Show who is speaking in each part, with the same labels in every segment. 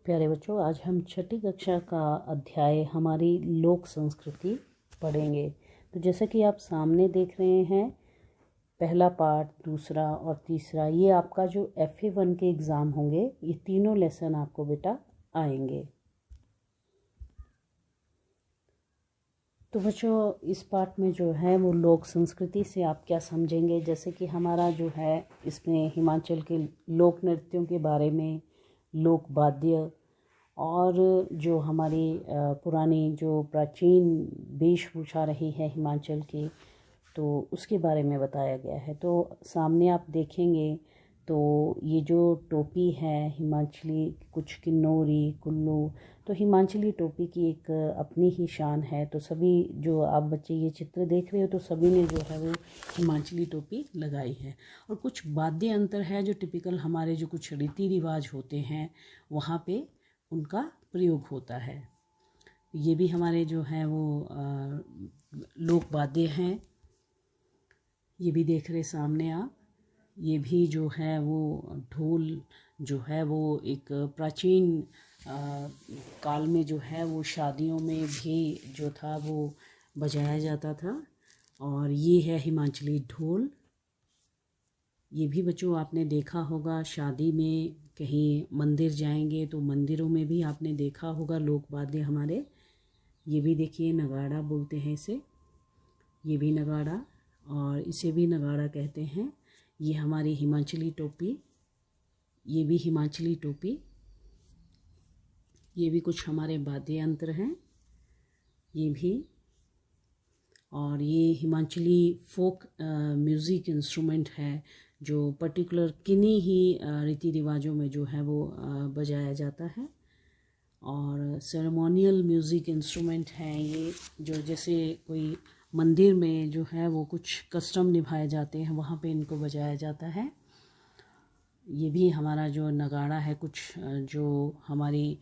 Speaker 1: प्यारे बच्चों, आज हम छठी कक्षा का अध्याय हमारी लोक संस्कृति पढ़ेंगे। तो जैसा कि आप सामने देख रहे हैं, पहला पार्ट, दूसरा और तीसरा, ये आपका जो FA1 के एग्ज़ाम होंगे, ये तीनों लेसन आपको बेटा आएंगे। तो बच्चों, इस पार्ट में जो है वो लोक संस्कृति से आप क्या समझेंगे, जैसे कि हमारा जो है इसमें हिमाचल के लोक नृत्यों के बारे में, लोक वाद्य और जो हमारी पुरानी जो प्राचीन वेशभूषा रही है हिमाचल की, तो उसके बारे में बताया गया है। तो सामने आप देखेंगे तो ये जो टोपी है हिमाचली, कुछ किन्नौरी, कुल्लू, तो हिमाचली टोपी की एक अपनी ही शान है। तो सभी जो आप बच्चे ये चित्र देख रहे हो, तो सभी ने जो है वो हिमाचली टोपी लगाई है। और कुछ वाद्य अंतर है जो टिपिकल हमारे जो कुछ रीति रिवाज होते हैं वहाँ पे उनका प्रयोग होता है। ये भी हमारे जो हैं वो लोक वाद्य हैं, ये भी देख रहे सामने आप। ये भी जो है वो ढोल जो है वो एक प्राचीन काल में जो है वो शादियों में भी जो था वो बजाया जाता था। और ये है हिमाचली ढोल। ये भी बच्चों आपने देखा होगा, शादी में कहीं मंदिर जाएंगे तो मंदिरों में भी आपने देखा होगा लोक वाद्य हमारे। ये भी देखिए, नगाड़ा बोलते हैं इसे, ये भी नगाड़ा, और इसे भी नगाड़ा कहते हैं। ये हमारी हिमाचली टोपी, ये भी हिमाचली टोपी, ये भी कुछ हमारे वाद्य यंत्र हैं, ये भी। और ये हिमाचली फोक म्यूज़िक इंस्ट्रूमेंट है जो पर्टिकुलर किन्हीं ही रीति रिवाजों में जो है वो बजाया जाता है। और सेरेमोनियल म्यूज़िक इंस्ट्रूमेंट हैं ये, जो जैसे कोई मंदिर में जो है वो कुछ कस्टम निभाए जाते हैं, वहाँ पे इनको बजाया जाता है। ये भी हमारा जो नगाड़ा है, कुछ जो हमारी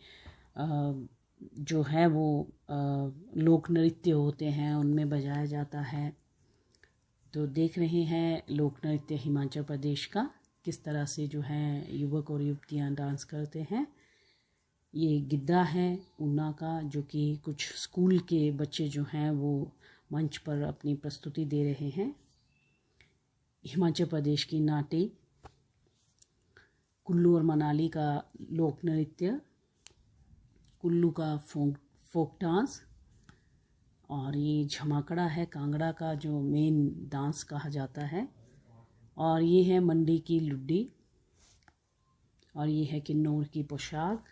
Speaker 1: जो है वो लोक नृत्य होते हैं उनमें बजाया जाता है। तो देख रहे हैं लोक नृत्य हिमाचल प्रदेश का किस तरह से जो है युवक और युवतियाँ डांस करते हैं। ये गिद्दा है ऊना का, जो कि कुछ स्कूल के बच्चे जो हैं वो मंच पर अपनी प्रस्तुति दे रहे हैं। हिमाचल प्रदेश की नाटी, कुल्लू और मनाली का लोक नृत्य, कुल्लू का फोक डांस, और ये झमाकड़ा है कांगड़ा का जो मेन डांस कहा जाता है। और ये है मंडी की लुड्डी, और ये है किन्नौर की पोशाक।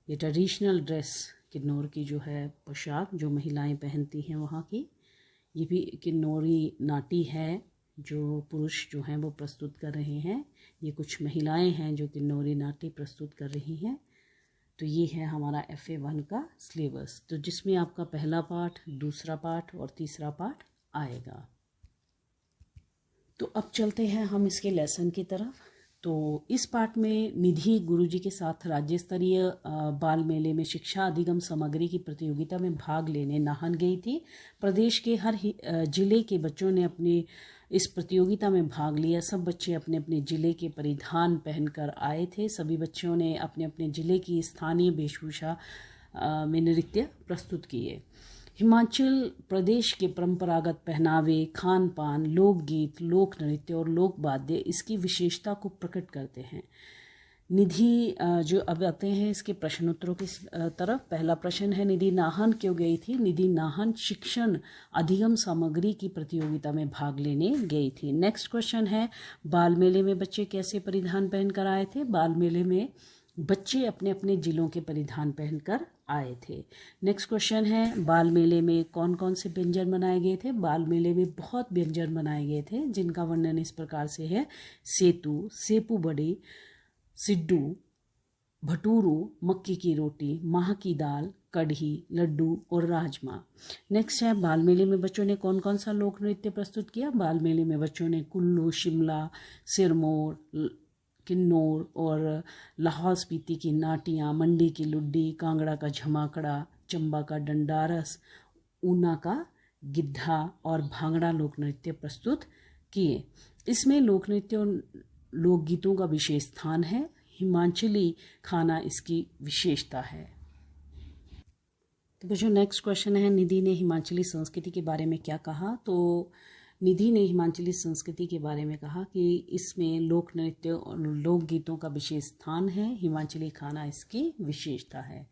Speaker 1: ये ट्रेडिशनल ड्रेस किन्नौर की जो है पोशाक जो महिलाएं पहनती हैं वहाँ की। ये भी किन्नौरी नाटी है जो पुरुष जो हैं वो प्रस्तुत कर रहे हैं। ये कुछ महिलाएं हैं जो किन्नौरी नाटी प्रस्तुत कर रही हैं। तो ये है हमारा FA1 का सिलेबस, तो जिसमें आपका पहला पाठ, दूसरा पाठ और तीसरा पाठ आएगा। तो अब चलते हैं हम इसके लेसन की तरफ। तो इस पाठ में निधि गुरुजी के साथ राज्य स्तरीय बाल मेले में शिक्षा अधिगम सामग्री की प्रतियोगिता में भाग लेने नाहन गई थी। प्रदेश के हर जिले के बच्चों ने अपने इस प्रतियोगिता में भाग लिया। सब बच्चे अपने अपने ज़िले के परिधान पहनकर आए थे। सभी बच्चों ने अपने अपने ज़िले की स्थानीय वेशभूषा में नृत्य प्रस्तुत किए। हिमाचल प्रदेश के परंपरागत पहनावे, खान पान, लोकगीत, लोक नृत्य और लोक वाद्य इसकी विशेषता को प्रकट करते हैं। निधि जो अब आते हैं इसके प्रश्नोत्तरों की तरफ। पहला प्रश्न है, निधि नाहन क्यों गई थी? निधि नाहन शिक्षण अधिगम सामग्री की प्रतियोगिता में भाग लेने गई थी। नेक्स्ट क्वेश्चन है, बाल मेले में बच्चे कैसे परिधान पहनकर आए थे? बाल मेले में बच्चे अपने अपने जिलों के परिधान पहनकर आए थे। नेक्स्ट क्वेश्चन है, बाल मेले में कौन कौन से व्यंजन बनाए गए थे? बाल मेले में बहुत व्यंजन बनाए गए थे जिनका वर्णन इस प्रकार से है, सेतू, सेपू बड़ी, सिड्डू, भटूरू, मक्की की रोटी, माह की दाल, कढ़ी, लड्डू और राजमा। नेक्स्ट है, बाल मेले में बच्चों ने कौन कौन सा लोक नृत्य प्रस्तुत किया? बाल मेले में बच्चों ने कुल्लू, शिमला, सिरमौर, किन्नौर और लाहौल स्पीति की नाटियाँ, मंडी की लुड्डी, कांगड़ा का झमाकड़ा, चंबा का डंडारस, ऊना का गिद्धा और भांगड़ा लोक नृत्य प्रस्तुत किए। इसमें लोक नृत्य और लोकगीतों का विशेष स्थान है। हिमाचली खाना इसकी विशेषता है। तो बच्चों नेक्स्ट क्वेश्चन है, निधि ने हिमाचली संस्कृति के बारे में क्या कहा। तो निधि ने हिमाचली संस्कृति के बारे में कहा कि इसमें लोक नृत्य और लोकगीतों का विशेष स्थान है, हिमाचली खाना इसकी विशेषता है।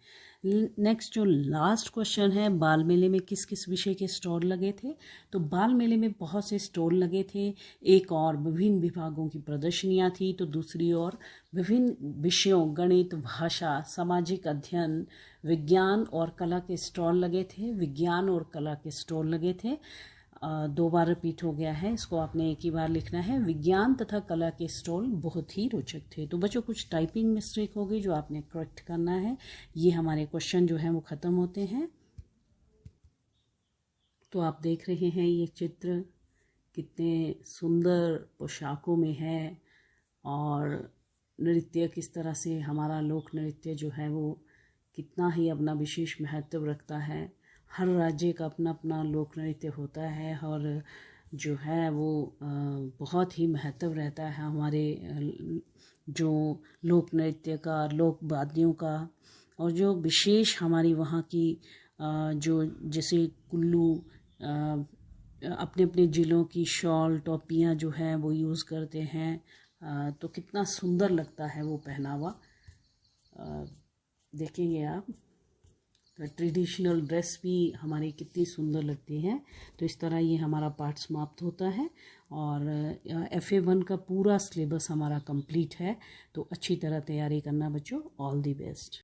Speaker 1: नेक्स्ट जो लास्ट क्वेश्चन है, बाल मेले में किस किस विषय के स्टॉल लगे थे। तो बाल मेले में बहुत से स्टॉल लगे थे, एक और विभिन्न विभागों की प्रदर्शनियां थी, तो दूसरी ओर विभिन्न विषयों गणित, भाषा, सामाजिक अध्ययन, विज्ञान और कला के स्टॉल लगे थे। विज्ञान और कला के स्टॉल लगे थे, 2 बार रिपीट हो गया है, इसको आपने एक ही बार लिखना है। विज्ञान तथा कला के स्टॉल बहुत ही रोचक थे। तो बच्चों कुछ टाइपिंग मिस्टेक हो गई जो आपने करेक्ट करना है। ये हमारे क्वेश्चन जो हैं वो ख़त्म होते हैं। तो आप देख रहे हैं ये चित्र कितने सुंदर पोशाकों में है और नृत्य किस तरह से, हमारा लोक नृत्य जो है वो कितना ही अपना विशेष महत्व रखता है। हर राज्य का अपना अपना लोक नृत्य होता है और जो है वो बहुत ही महत्व रहता है हमारे जो लोक नृत्य का, लोक वाद्यों का, और जो विशेष हमारी वहाँ की जो जैसे कुल्लू अपने अपने ज़िलों की शॉल टोपियाँ जो हैं वो यूज़ करते हैं, तो कितना सुंदर लगता है वो पहनावा। देखेंगे आप तो ट्रेडिशनल ड्रेस भी हमारी कितनी सुंदर लगती है। तो इस तरह ये हमारा पाठ समाप्त होता है और FA1 का पूरा सिलेबस हमारा कंप्लीट है। तो अच्छी तरह तैयारी करना बच्चों, ऑल दी बेस्ट।